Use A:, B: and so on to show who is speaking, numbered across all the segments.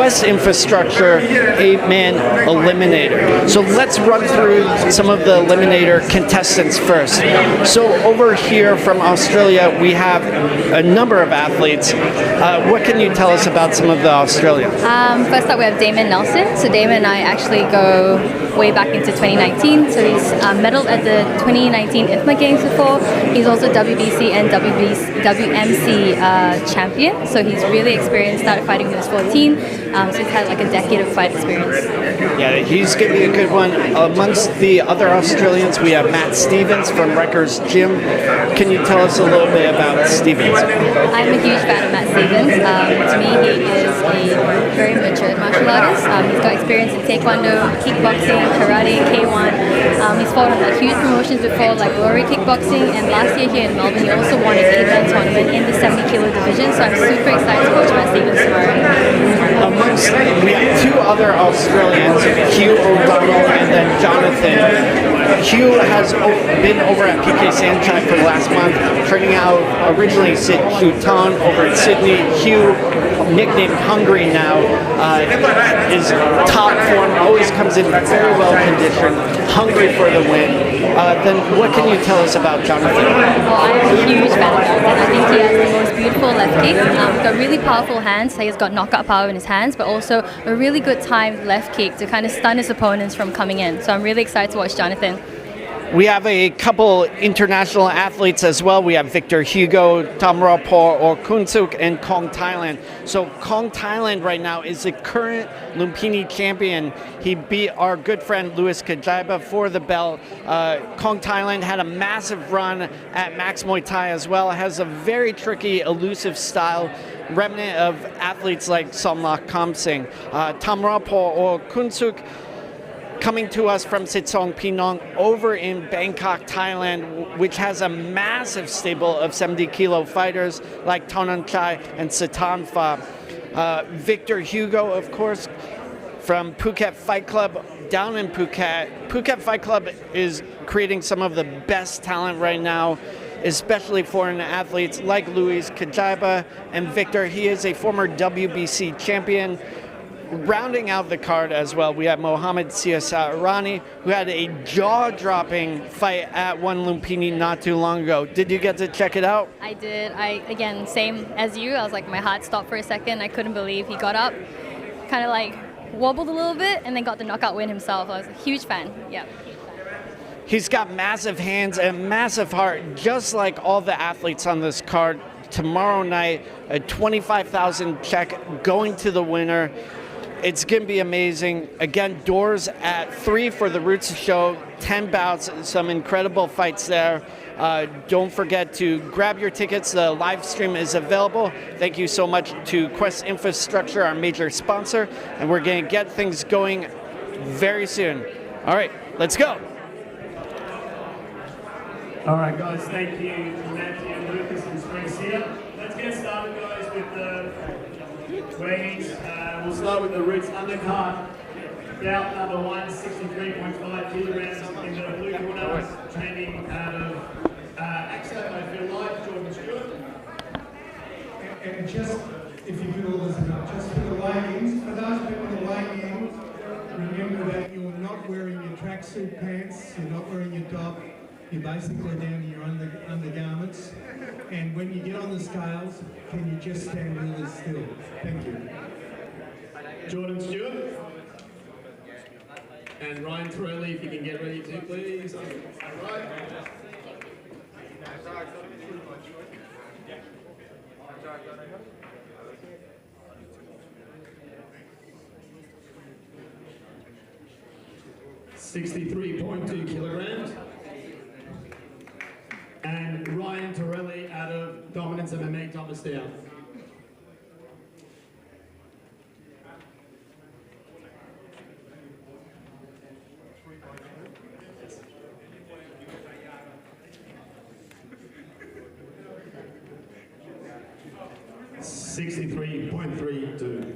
A: QEST Infrastructure 8-man Eliminator. So let's run through some of the Eliminator contestants first. So over here from Australia, we have a number of athletes. What can you tell us about some of the Australians?
B: First up, we have Damon Nelson. So Damon and I actually go way back into 2019. So he's medaled at the 2019 IFMA Games before. He's also WBC and WMC champion. So he's really experienced, started fighting when he was 14. So he's had like a decade of fight experience.
A: Yeah, he's going to be a good one. Amongst the other Australians, we have Matt Stevens from Rikers Gym. Can you tell us a little bit about Stevens?
B: I'm a huge fan of Matt Stevens. To me, he is a very matured martial artist. He's got experience in taekwondo, kickboxing, karate, K1. He's fought on like huge promotions before, like Glory Kickboxing, and last year here in Melbourne, he also won an 8-man tournament in the 70-kilo division. So I'm super excited to watch Matt Stevens tomorrow.
A: We have two other Australians, Hugh O'Donnell and then Jonathan. Hugh has been over at PK Sanchai for the last month, training out originally Hutan over in Sydney. Hugh, nicknamed Hungry now, is top form, always comes in very well conditioned, hungry for the win. Then what can you tell us about Jonathan?
B: Well, I'm a huge fan of Jonathan. I think he has the most beautiful left kick. He's got really powerful hands. He's got knockout power in his hands, but also a really good timed left kick to kind of stun his opponents from coming in. So I'm really excited to watch Jonathan.
A: We have a couple international athletes as well. We have Victor Hugo, Tamrapor or Kunsuk, and Kong Thailand. So Kong Thailand right now is the current Lumpini champion. He beat our good friend Louis Kajaiba for the belt. Kong Thailand had a massive run at Max Muay Thai as well. Has a very tricky, elusive style, remnant of athletes like Somlak Kamsing. Tamrapor or Kunsuk, coming to us from Sitsong Pinong over in Bangkok, Thailand, which has a massive stable of 70-kilo fighters like Tonan Chai and Satan Fa. Victor Hugo, of course, from Phuket Fight Club down in Phuket. Phuket Fight Club is creating some of the best talent right now, especially foreign athletes like Louis Kajaiba and Victor. He is a former WBC champion. Rounding out the card as well, we have Mohamed Siasarani, who had a jaw-dropping fight at One Lumpini not too long ago. Did you get to check it out?
B: I did. Again, same as you. I was like, my heart stopped for a second. I couldn't believe he got up, kind of like wobbled a little bit, and then got the knockout win himself. I was a huge fan. Yeah.
A: He's got massive hands and massive heart, just like all the athletes on this card. Tomorrow night, a 25,000 check going to the winner. It's going to be amazing. Again, doors at 3 for the Roots show, 10 bouts, some incredible fights there. Don't forget to grab your tickets. The live stream is available. Thank you so much to QEST Infrastructure, our major sponsor, and we're going to get things going very soon. All right, let's go.
C: All right, guys, thank you, Nancy and Lucas and Spring here. Let's get started, guys, with the weigh-ins. We'll start with the Roots undercard. Bout number 1, 63.5 kilograms in the blue corner, training out of AXO, I feel like, Jordan Stewart.
D: And just, if you could all listen up, just for the weigh-ins, for those people in the weigh-in, remember that you're not wearing your tracksuit pants, you're not wearing your top, you're basically down in your undergarments. And when you get on the scales, can you just stand really still? Thank you.
C: Jordan Stewart. And Ryan Torelli, if you can get ready too, please. All right. 63.2 kilograms. And Ryan Torelli out of Dominance MMA, Thomas Down. $63.32.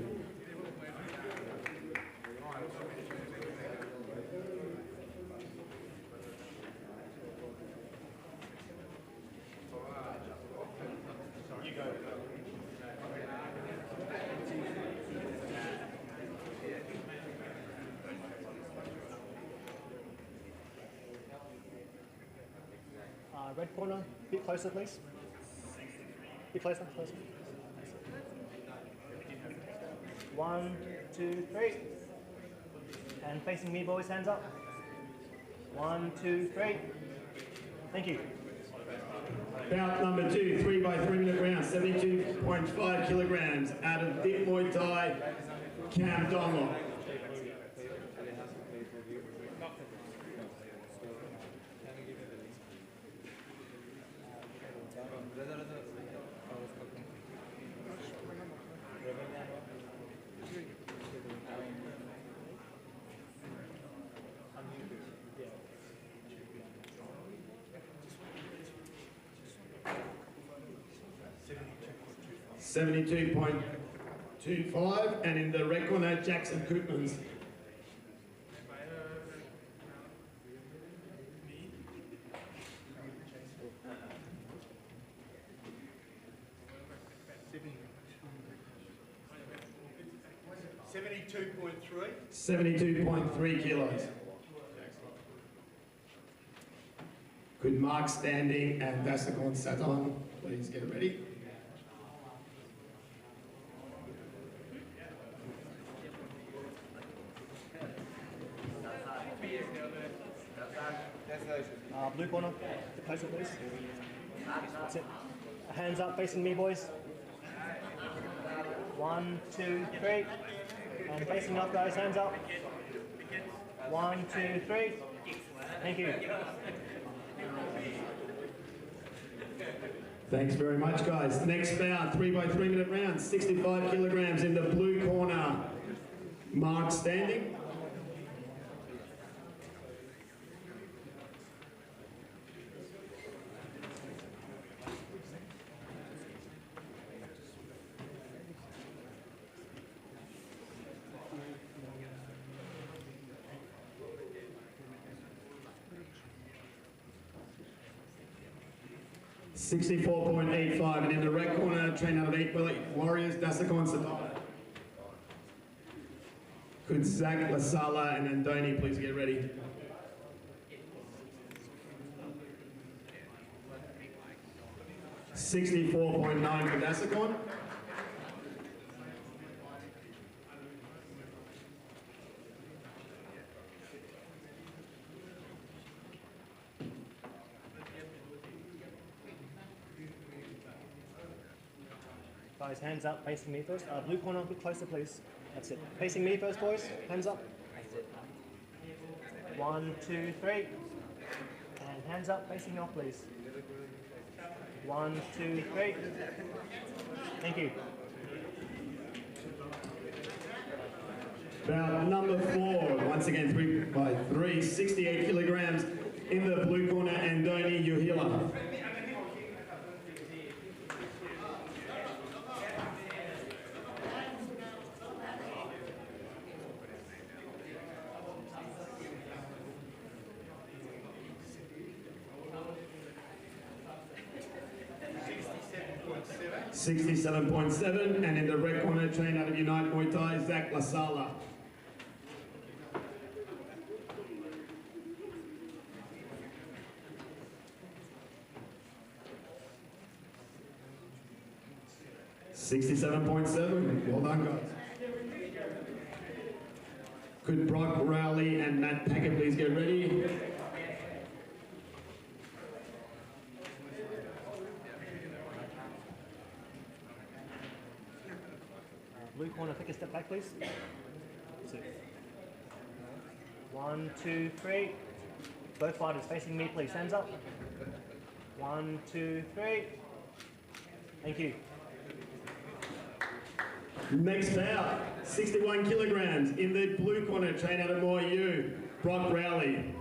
E: Red corner, a bit closer, please. Bit closer, closer. 1, 2, 3. And facing me, boys, hands up. 1, 2, 3. Thank you.
C: Bout number 2, 3 by 3 minute round, 72.5 kilograms out of Dip Muay Thai, Cam Donlock. $72.25, and in the red corner, Jackson Koopmans. $72.3 kilos. Good mark standing, and Dasakorn Saton. Please get ready.
E: Blue corner, a bit closer, please. That's it. Hands up, facing me, boys. 1, 2, 3. And facing up, guys, hands up. 1, 2, 3. Thank you.
C: Thanks very much, guys. Next bout, 3 by 3 minute round, 65 kilograms in the blue corner. Mark standing. $64.85, and in the red corner, trained out of 8 Warriors, Dasakorn Saton. Could Zach Lasala and Andoni please get ready? $64.9 for Dasakorn.
E: Guys, hands up, facing me first. Blue corner, a bit closer, please. That's it. Facing me first, boys. Hands up. 1, 2, 3. And hands up, facing off, please. 1, 2, 3. Thank you.
C: Bout number 4, once again 3 by 3, 68 kilograms in the blue corner, Andoni Uhila. $67.7, and in the red corner, trained out of United Muay Thai, Zach Lasala. $67.7, well done, guys. Could Brock Rowley and Matt Packer please get ready?
E: Blue corner, take a step back, please. That's it. 1, 2, 3. Both fighters facing me, please. Hands up. 1, 2, 3. Thank you.
C: Next bout, 61 kilograms in the blue corner, trained out of Moyu, Brock Rowley.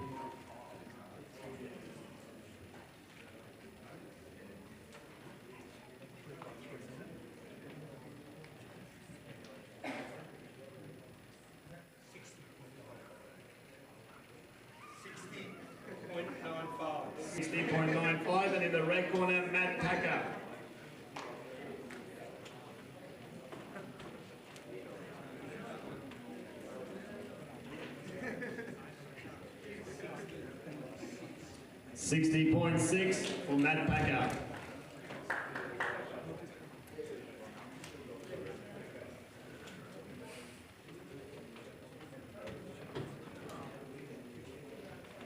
C: $60.95, and in the red corner, Matt Packer. 60.6 for Matt Packer.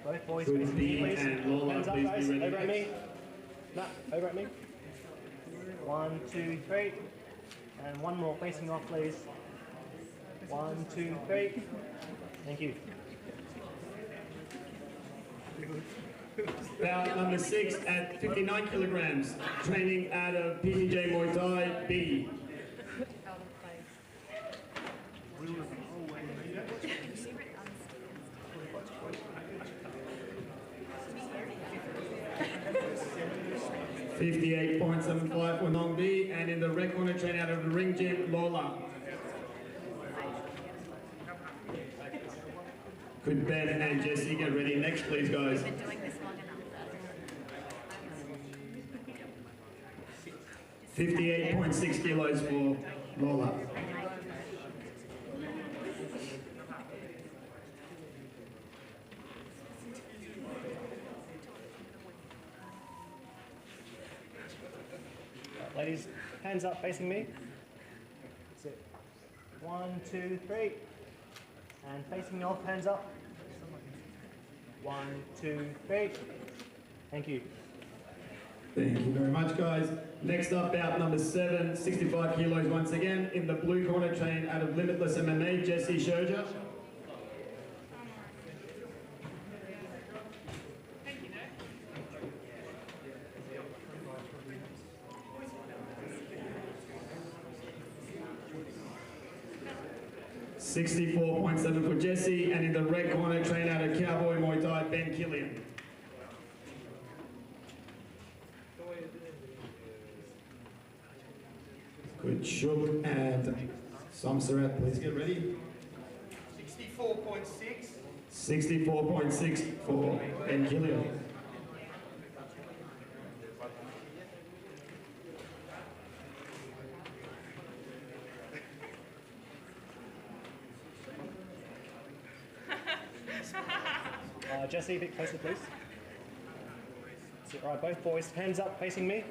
E: Both boys
C: Could
E: facing
C: be
E: me, please.
C: and Lola,
E: Hands up,
C: please be
E: guys.
C: ready.
E: Over at me. No, over at me. 1, 2, 3. And one more facing off, please. 1, 2, 3. Thank you.
C: Bout number 6 at 59 kilograms, training out of PTJ Muay Thai B. $58.75 for Nong B, and in the red corner, train out of the ring gym, Lola. Could Ben and Jesse get ready next, please, guys?
B: Been doing this long enough.
C: 58.6 kilos for Lola.
E: Ladies, hands up facing me. That's it. 1, 2, 3. And facing me off, hands up. 1, 2, 3. Thank you.
C: Thank you very much, guys. Next up, bout number 7, 65 kilos once again. In the blue corner, train out of Limitless MMA, Jesse Sherger. $64.7 for Jesse, and in the red corner, train out of Cowboy Muay Thai, Ben Killian. Good Shuk and Samsarat, please get ready.
D: 64.6.
C: 64.6 for Ben Killian.
E: Jesse, a bit closer, please. That's it. Right, both boys, hands up facing me.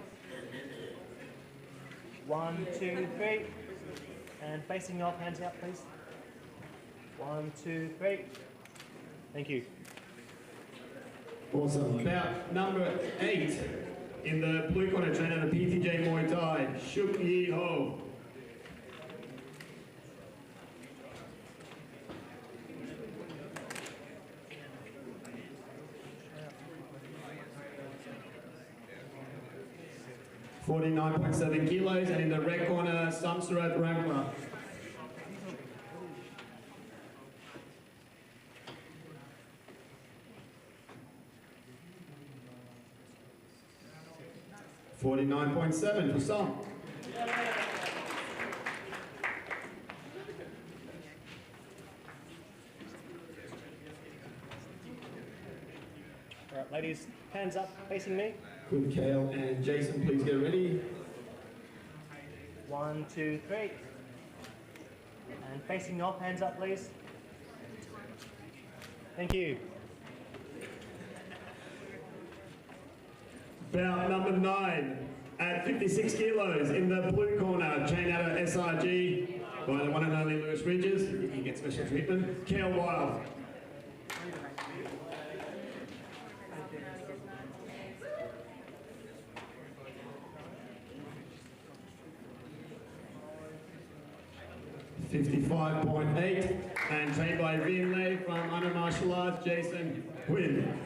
E: 1, 2, 3. And facing off, hands out, please. 1, 2, 3. Thank you.
C: Awesome. Bout number 8 in the blue corner, train out of PTJ Muay Thai, Shuk Yi Ho. $49.7 kilos, and in the red corner, Samsurat Ramla. $49.7 for Sam.
E: All right, ladies, hands up facing me.
C: Could Kale and Jason please get ready?
E: 1, 2, 3. And facing off, hands up, please. Thank you.
C: Bout number 9 at 56 kilos in the blue corner, train out of SRG by the one and only Lewis Ridges. He gets special treatment. Kale Wild. $55.8, and trained by Vin Lei from Under Martial Arts, Jason Quinn.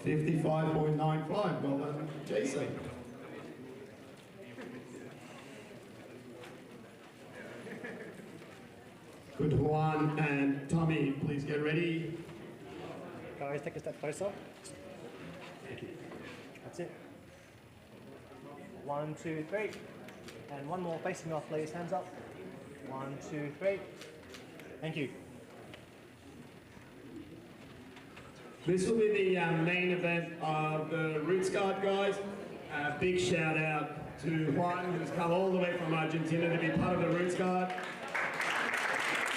C: $55.95. Well done, Jason. Good Juan and Tommy, please get ready.
E: Guys, take a step closer. Thank you. That's it. 1, 2, 3. And one more facing off, please. Hands up. 1, 2, 3. Thank you.
C: This will be the main event of the Roots Guard guys. Big shout out to Juan, who's come all the way from Argentina to be part of the Roots Guard.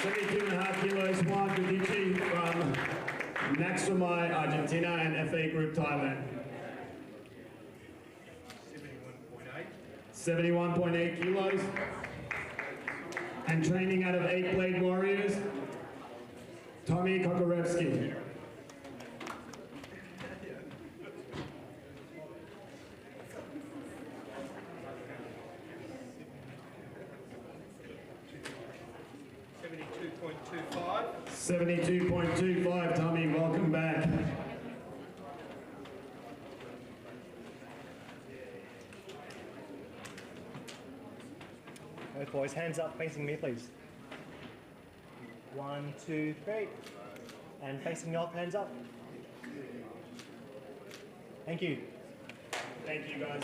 C: 72.5 kilos, Juan Gudici from Maximai, Argentina, and FA Group Thailand. 71.8 kilos. And training out of 8 Blade Warriors, Tommy Kokorevsky. 72.25, Tommy, welcome back.
E: Both boys, hands up, facing me, please. 1, 2, 3. And facing off, hands up. Thank you.
C: Thank you, guys.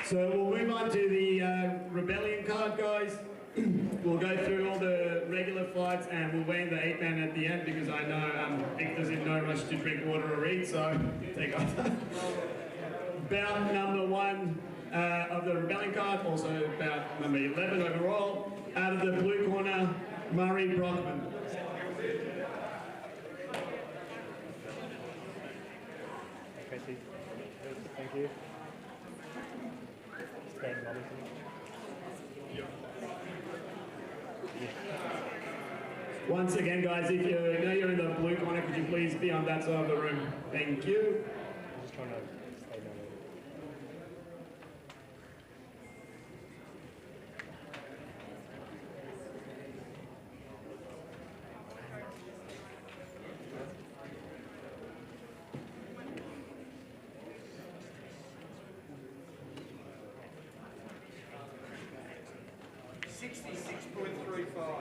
C: So we'll move on to the Rebellion card, guys. We'll go through all the regular fights and we'll weigh in the 8-man at the end because I know Victor's in no rush to drink water or eat, so take our time. Bout number 1 of the Rebellion card, also bout number 11 overall. Out of the blue corner, Murray Brockman.
E: Okay, thank you. Stand, Robinson.
C: Once again, guys, if you know you're in the blue corner, could you please be on that side of the room? Thank you.
E: I'm just trying to stay down there.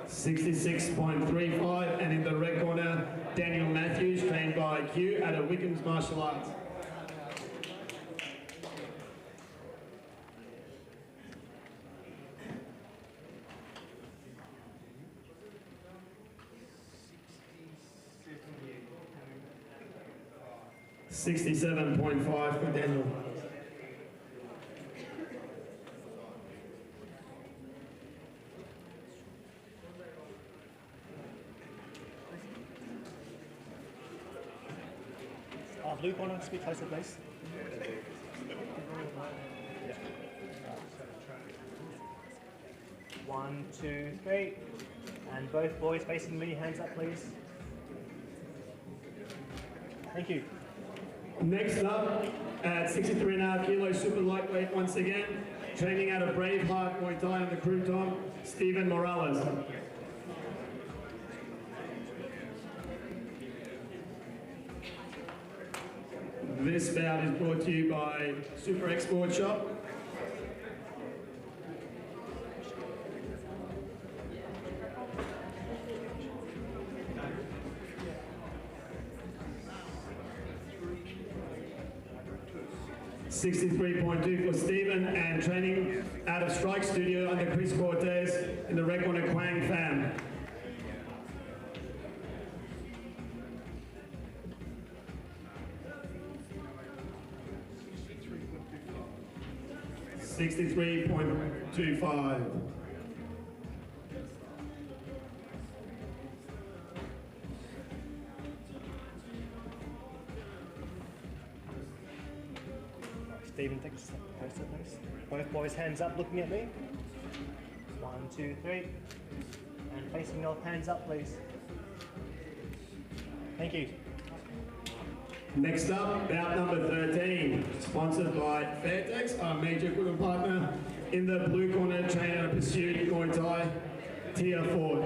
E: $66.35, and in the red corner, Daniel Matthews, trained by Q out of Wickham's Martial Arts. $67.5 for Daniel. Blue corner, speak closer, please. Yeah. 1, 2, 3. And both boys facing me, hands up, please. Thank you.
C: Next up, at 63.5 kilos, super lightweight once again, training out of Braveheart Muay Thai on the crouton, Stephen Morales. This bout is brought to you by Super Export Shop. $63.2 for Stephen, and training out of Strike Studio under Chris Cortez in the red corner, Quang Pham. $63.25.
E: Stephen, take a step closer, please. Both boys, hands up, looking at me. 1, 2, 3. And facing off, hands up, please. Thank you.
C: Next up, bout number 13, sponsored by Fairtex, our major equipment partner. In the blue corner, trainer Pursuit Muay Thai, Tia Ford.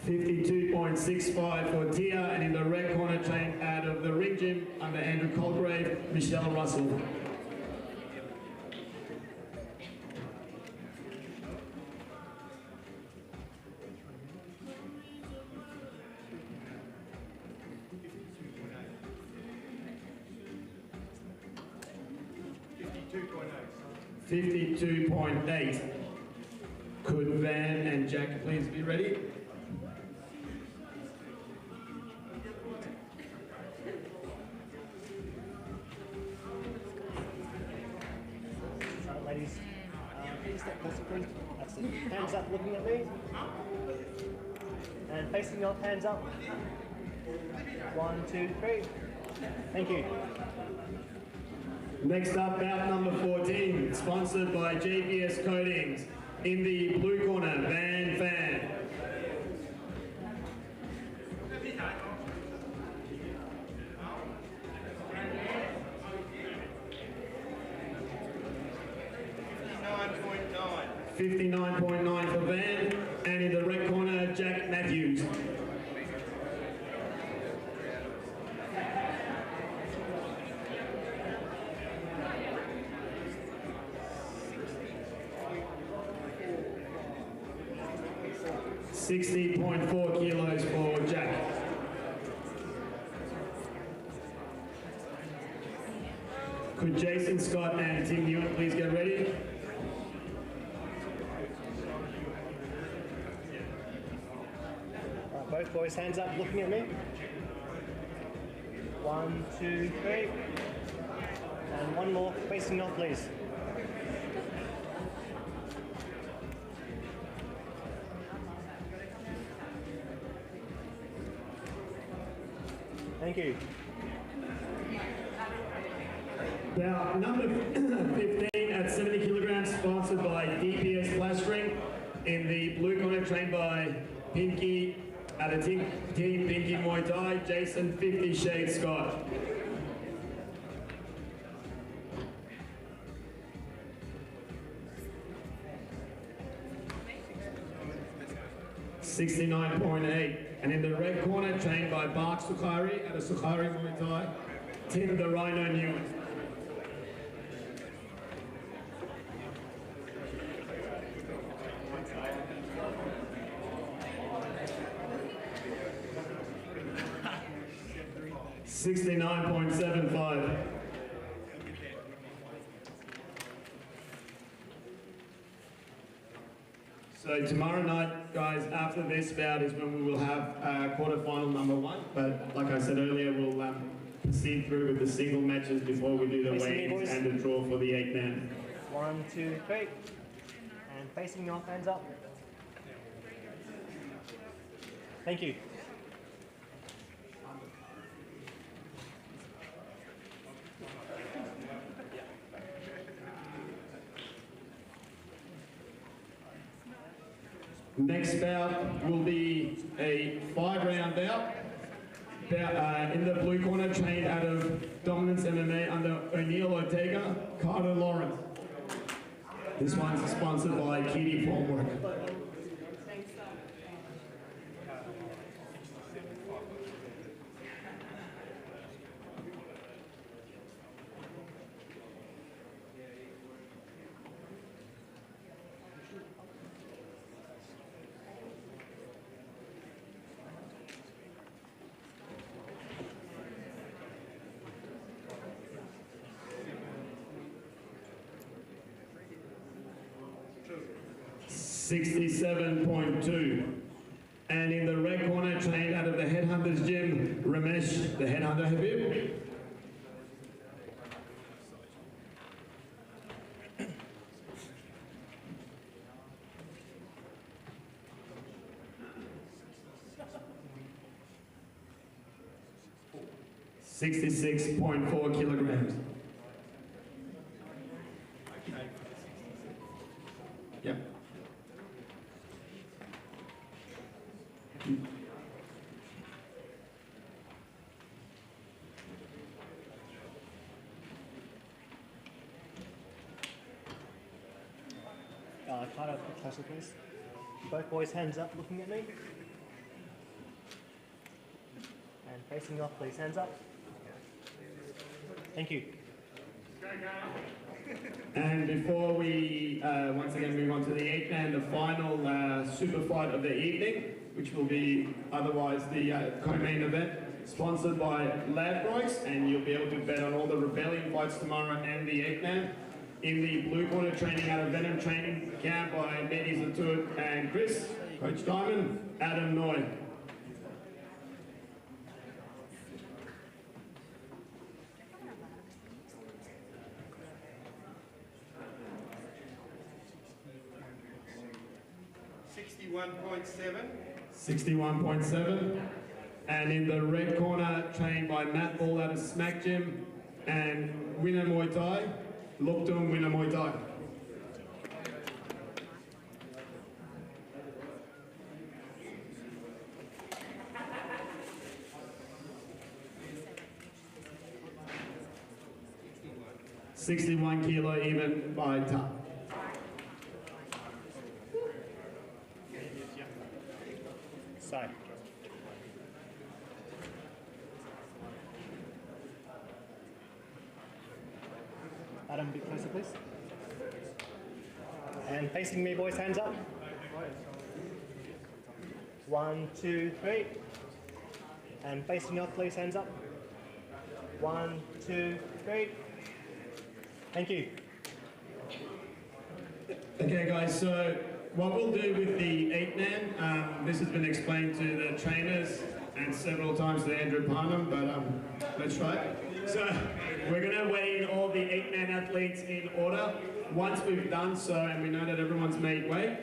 C: 52.65 for Tia, and in the red corner trained out of the ring gym under Andrew Colgrave, Michelle Russell. $52.8. Could Van and Jack please be ready?
E: Ladies, please step closer, please. That's it. Hands up, looking at me. And facing off, hands up. 1, 2, 3. Thank you.
C: Next up, bout number 14, sponsored by GPS Coatings. In the blue corner, Van Fan. $59.9 for Van, and in the red corner, Jack Matthews. $60.4 kilos for Jack. Could Jason Scott and Tim Newitt please get ready?
E: Both boys, hands up, looking at me. 1, 2, 3. And one more, facing off, please. Thank you.
C: Bout number 15 at 70 kilograms, sponsored by DPS Plastering. In the blue corner, trained by Pinky. At a team Pinky Muay Thai, Jason 50 Shades Scott. $69.8. And in the red corner, trained by Bark Sukhari at a Sukhari Muay Thai, Tim the Rhino Newman. $69.75. So tomorrow night, guys, after this bout is when we will have quarterfinal number 1. But like I said earlier, we'll proceed through with the single matches before we do the weigh-ins and the draw for the 8 man.
E: 1, 2, 3. And facing off, hands up. Thank you.
C: Next bout will be a 5-round bout. In the blue corner, trained out of Dominance MMA under O'Neill Ortega, Carter Lawrence. This one's sponsored by Kitty Formwork. $67.2. And in the red corner, trained out of the Headhunters Gym, Ramesh, the Headhunter Habib. $66.4 kilograms. Yep.
E: Carter, closer please. Both boys, hands up, looking at me. And facing off, please, hands up. Thank you.
C: And before we once again move on to the 8th man, the final super fight of the evening, which will be otherwise the co-main event, sponsored by Ladbrokes, and you'll be able to bet on all the Rebellion fights tomorrow and the 8th man. In the blue corner, training out of Venom Training Camp by Mehdi Zatout and Chris, Coach Diamond, Adam Noy. $61.7. And in the red corner, trained by Matt Ball out of Smack Gym and Winner Muay Thai, Luktum Winner Muay Thai. $61 kilo even by top.
E: Side. Adam, a bit closer, please. And facing me, boys, hands up. 1, 2, 3. And facing off, please, hands up. 1, 2, 3. Thank you.
C: Okay guys, so what we'll do with the 8th man, this has been explained to the trainers and several times to Andrew Parnham, but let's try it. So we're going to weigh in all the 8th man athletes in order. Once we've done so and we know that everyone's made weight,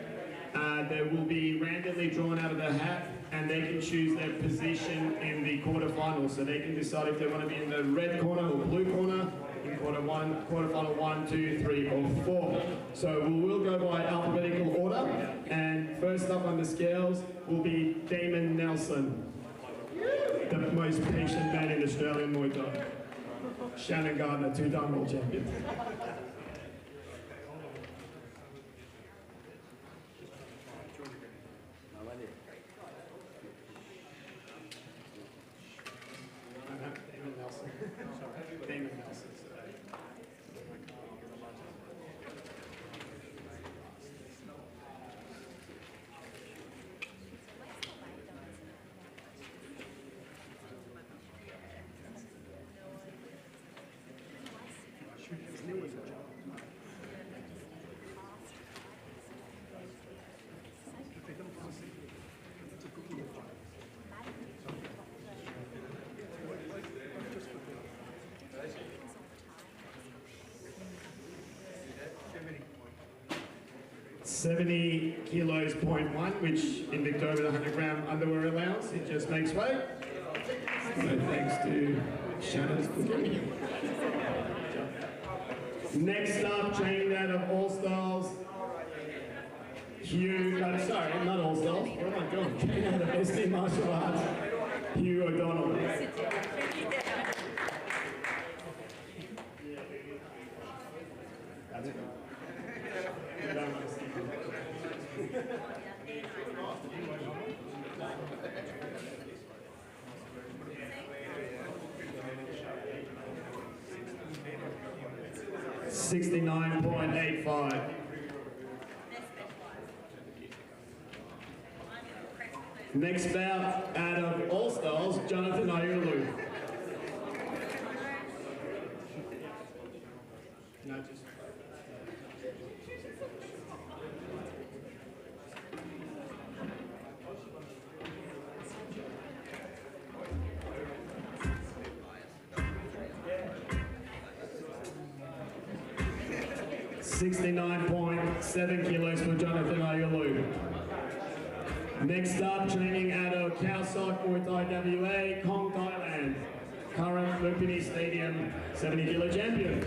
C: they will be randomly drawn out of the hat and they can choose their position in the quarterfinals. So they can decide if they want to be in the red corner or blue corner, in quarterfinal 1, 2, 3, or 4. So we will go by alphabetical order, and first up on the scales will be Damon Nelson, the most patient man in Australian Muay Thai. Shannon Gardner, 2-time world champion. Damon Nelson. Sorry, Damon Nelson. 70 kilos, 0.1, which in Victoria with 100 gram underwear allowance, it just makes weight. So thanks to Shannon's cooking. Next up, trained out of All Styles, sorry, not All Styles, what am I doing? Trained out of ST Martial Arts, Hugh O'Donnell. That's it. 69.85. Next bout out of All Styles, Jonathan Ayulu. No, just 69.7 kilos for Jonathan Ayulu. Next up, training out of Khao Sok Muay Thai WA, Kong, Thailand. Current Lumpini Stadium 70 kilo champion.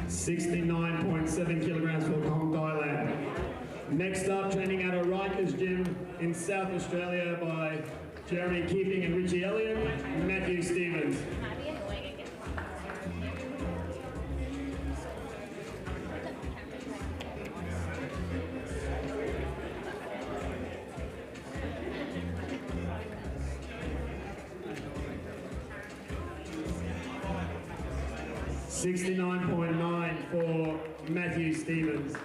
C: 69.7 kilograms for Kong, Thailand. Next up, training at a Rikers gym in South Australia by Jeremy Keeping and Richie Elliott, Matthew Stevens. 69.9 for Matthew Stevens.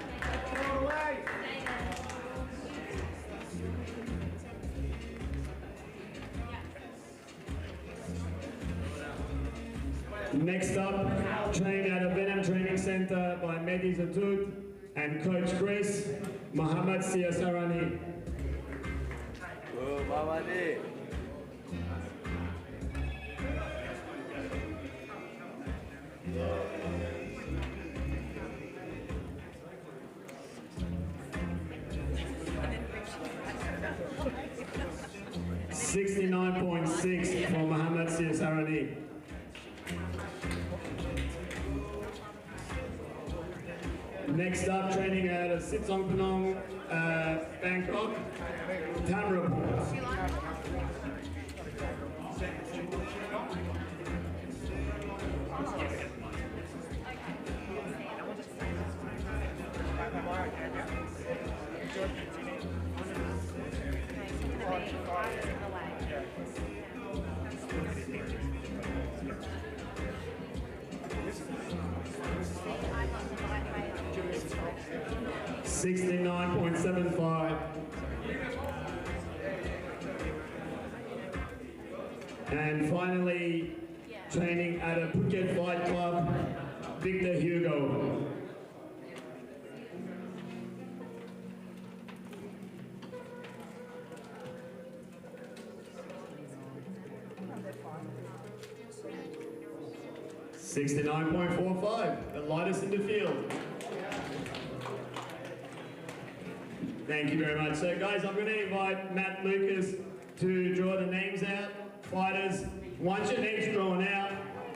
C: Next up, trained at a Venom Training Center by Mehdi Zatout and Coach Chris, Mohammad Siasarani. 69.6 for Mohammad Siasarani. Next up, training at a Sitsong Penong, Bangkok, Tamra. 69.75. And finally, training at a Phuket Fight Club, Victor Hugo. 69.45, the lightest in the field. Thank you very much. So guys, I'm going to invite Matt Lucas to draw the names out. Fighters, once your name's drawn out,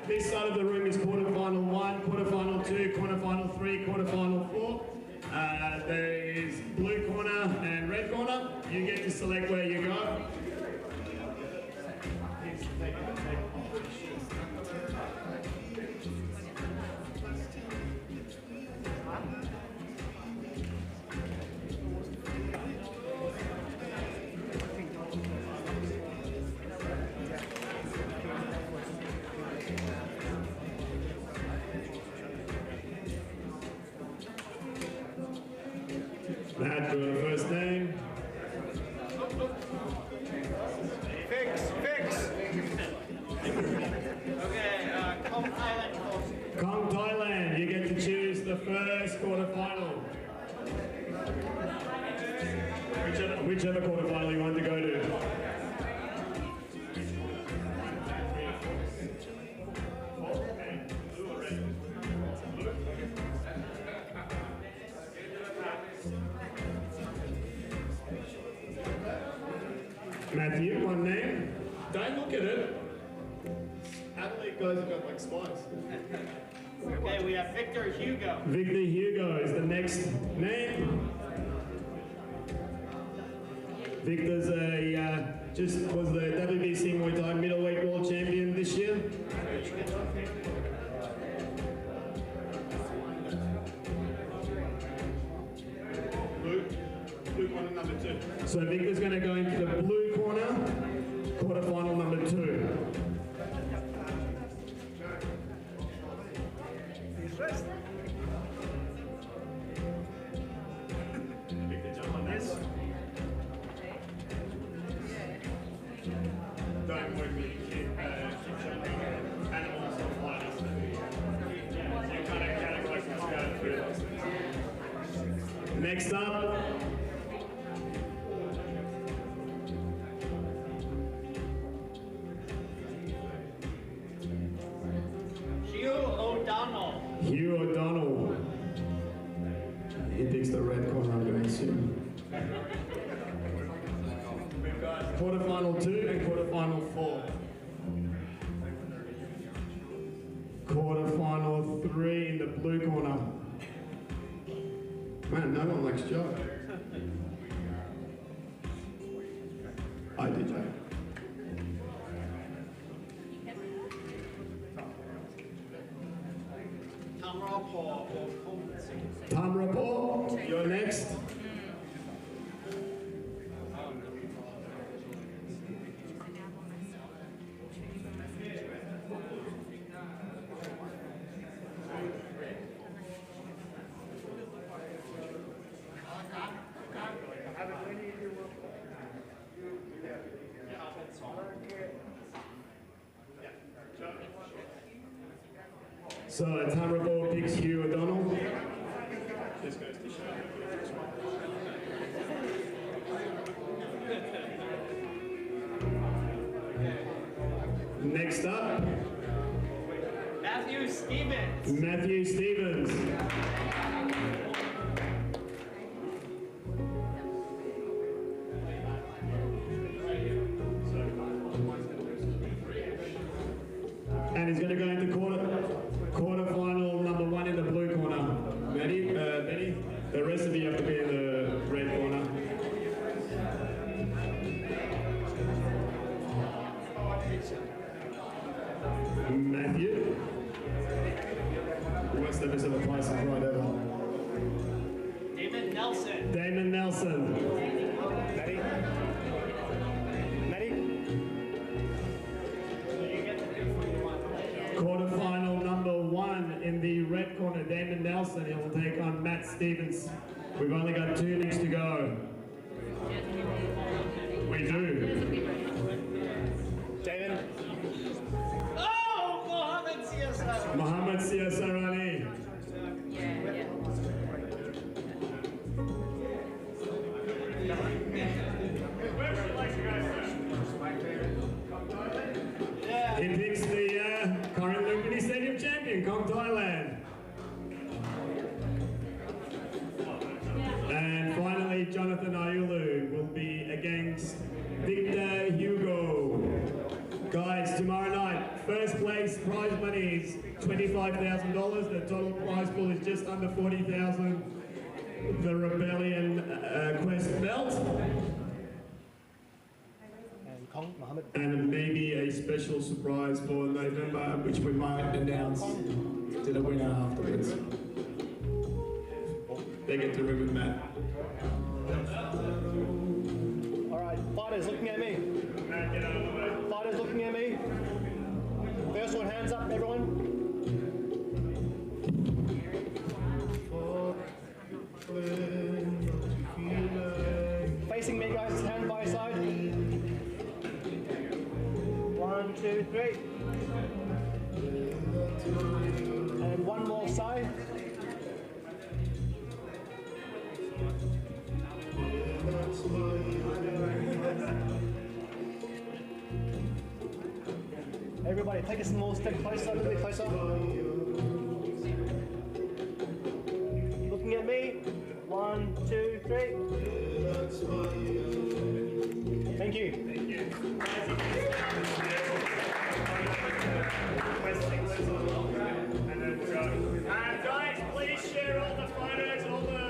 C: this side of the room is quarterfinal 1, quarterfinal 2, quarterfinal 3, quarterfinal 4. There is blue corner and red corner. You get to select where you go. Matt, do the first name.
A: Fix. Okay, Kong Thailand.
C: Kong Thailand, you get to choose the first quarterfinal. Whichever quarterfinal you want to go to. Matthew, one name. Don't look at it. Athlete guys have got like spikes.
A: Okay, we have Victor Hugo.
C: Victor Hugo is the next name. Victor's just was the WBC Muay Thai middleweight world champion this year. Blue corner number 2. So Victor's going to go into the blue corner, quarterfinal number 2. Victor, jump on this. Don't move me. Keep animals or fighters. You kind of categorize what's going through. Next up. Hugh O'Donnell. He picks the red corner, I'm going to assume. We've got quarterfinal 2 and quarterfinal 4. Quarterfinal 3 in the blue corner. Man, no one likes Joe. Tamra Paul, you're next. So Tamra Paul picks Hugh O'Donnell. This goes to show. Next up,
A: Matthew Stevens.
C: Matthew Stevens. And he's going to go into quarterfinal number 1 in the blue corner. Betty, the rest of you have to be in the red corner. Matthew. What's the best of the price is right over?
A: Damon Nelson.
C: Damon Nelson.
E: Maddie? Maddie?
C: Quarterfinal number 1 in the red corner, Damon Nelson. He will take on Matt Stevens. We've only got 2 innings to go. We do.
E: Damon?
A: Oh, Mohammed Siasar.
C: Mohammed Siasarani. He picks the current Lumpini Stadium champion, Kong Thailand. And finally, Jonathan Ayulu will be against Victor Hugo. Guys, tomorrow night, first place prize money is $25,000. The total prize pool is just under $40,000. The Rebellion QEST belt.
E: Kong, Mohammed.
C: And maybe a special surprise for November, which we might announce to the winner afterwards. They get to room with Matt.
E: Alright, fighters looking at me. Fighters looking at me. First one, hands up, everyone. Facing me, guys, hand by side. 1, 2, 3. And one more side. Everybody, take a small step closer, a little bit closer. Looking at me. 1, 2, 3. Thank you. Thank you.
C: Guys, please share all the photos, all the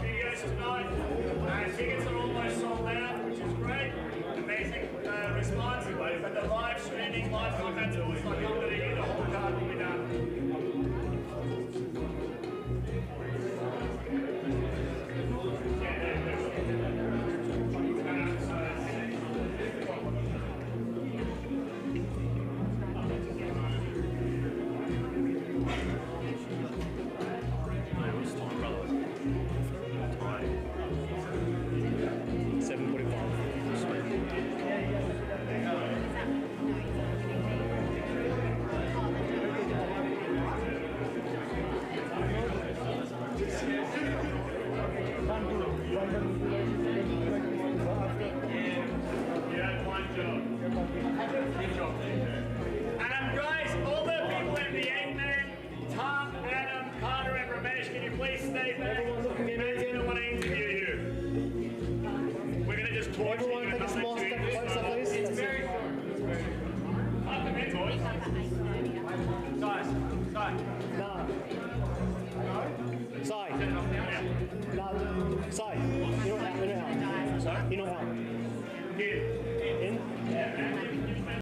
C: videos tonight. Tickets are almost sold out, which is great. Amazing response. But the live streaming, live content tools like